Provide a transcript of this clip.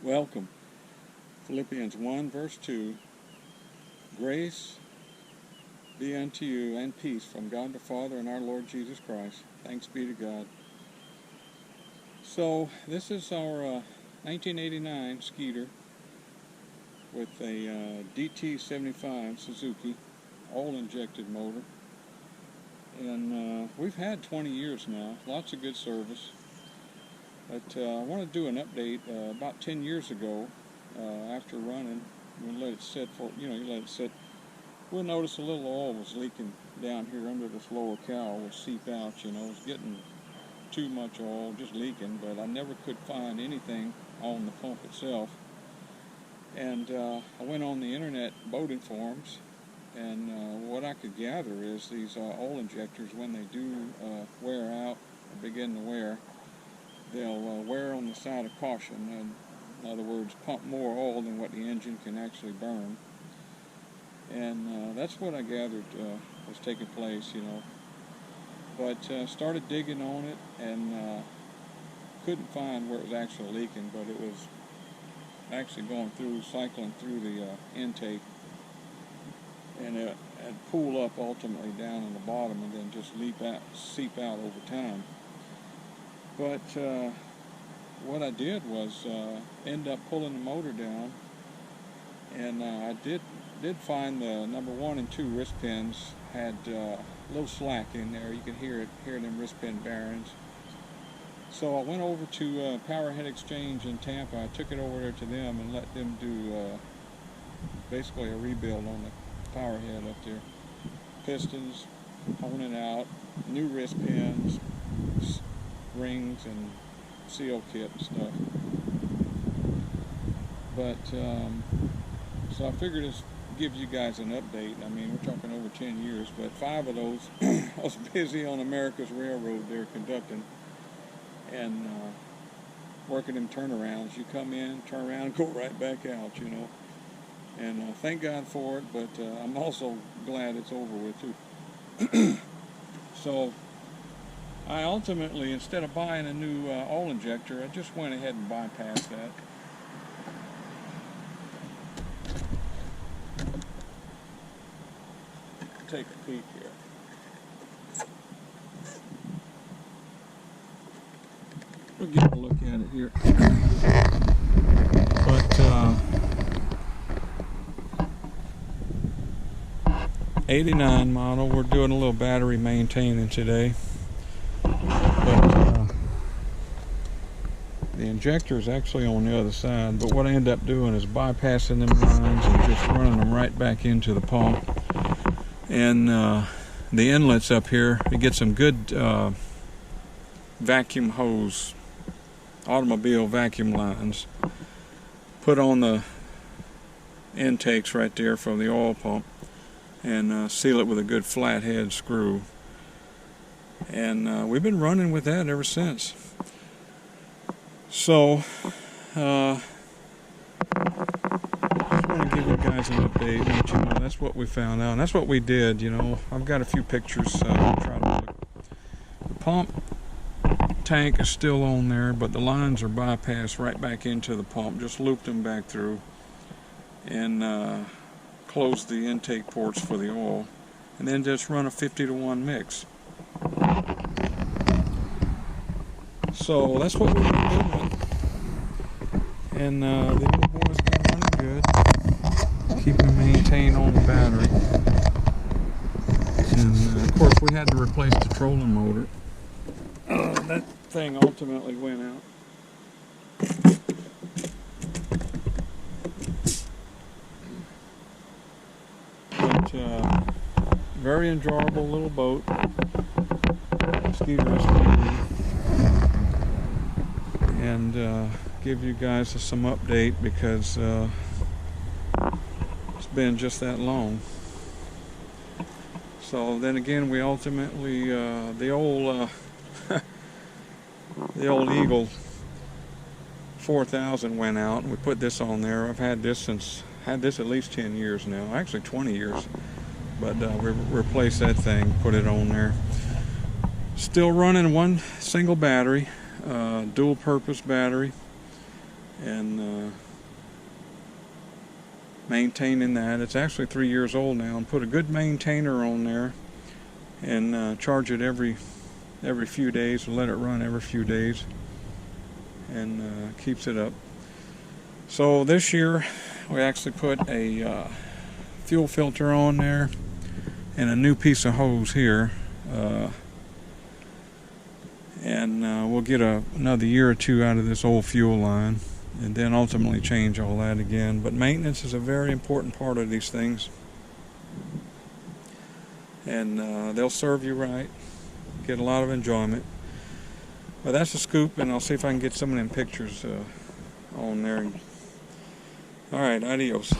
Welcome. Philippians 1 verse 2. Grace be unto you and peace from God the Father and our Lord Jesus Christ. Thanks be to God. So this is our 1989 Skeeter with a DT75 Suzuki oil-injected motor. And we've had 20 years now, lots of good service. But I want to do an update. About 10 years ago, after running, we let it sit for, you let it sit. We'll notice a little oil was leaking down here under this lower cowl would seep out, it was getting too much oil, just leaking, but I never could find anything on the pump itself. And I went on the internet boating forums, and what I could gather is these oil injectors, when they do wear out or begin to wear, they'll wear on the side of caution, and in other words, pump more oil than what the engine can actually burn. And that's what I gathered was taking place, But started digging on it, and couldn't find where it was actually leaking, but it was actually cycling through the intake, and it pool up ultimately down in the bottom and then just seep out over time. But what I did was end up pulling the motor down, and I did find the number 1 and 2 wrist pins had a little slack in there. You can hear them wrist pin bearings. So I went over to Powerhead Exchange in Tampa. I took it over there to them and let them do basically a rebuild on the power head up there. Pistons, honing out, new wrist pins, rings, and seal kit and stuff. But so I figured this give you guys an update. I mean, we're talking over 10 years, but 5 of those I was busy on America's Railroad there conducting and working them turnarounds. You come in, turn around, go right back out, And thank God for it, but I'm also glad it's over with too. So I ultimately, instead of buying a new oil injector, I just went ahead and bypassed that. Take a peek here. We'll get a look at it here. But 89 model, we're doing a little battery maintaining today. But the injector is actually on the other side, but what I end up doing is bypassing them lines and just running them right back into the pump. And the inlets up here, you get some good vacuum hose, automobile vacuum lines, put on the intakes right there from the oil pump, and seal it with a good flathead screw. And we've been running with that ever since. So just want to give you guys an update and let you know that's what we found out, and that's what we did. I've got a few pictures. Try to look. The pump tank is still on there, but the lines are bypassed right back into the pump. Just looped them back through and closed the intake ports for the oil, and then just run a 50-to-1 mix. So that's what we've been doing, and the old boy's been running good, keeping maintained on the battery. And of course we had to replace the trolling motor. That thing ultimately went out. But very enjoyable little boat. Skeeter SUV. And give you guys some update because it's been just that long. So then again, we ultimately the old Eagle 4000 went out, and we put this on there. I've had this at least 10 years now, actually 20 years. But we replaced that thing, put it on there. Still running one single battery, dual purpose battery. and maintaining that. It's actually 3 years old now, and put a good maintainer on there, and charge it every few days, and let it run every few days, and keeps it up. So this year we actually put a fuel filter on there and a new piece of hose here, and we'll get another year or two out of this old fuel line, and then ultimately change all that again. But maintenance is a very important part of these things, and they'll serve you right, get a lot of enjoyment. But that's a scoop, and I'll see if I can get some of them pictures on there. All right, adios.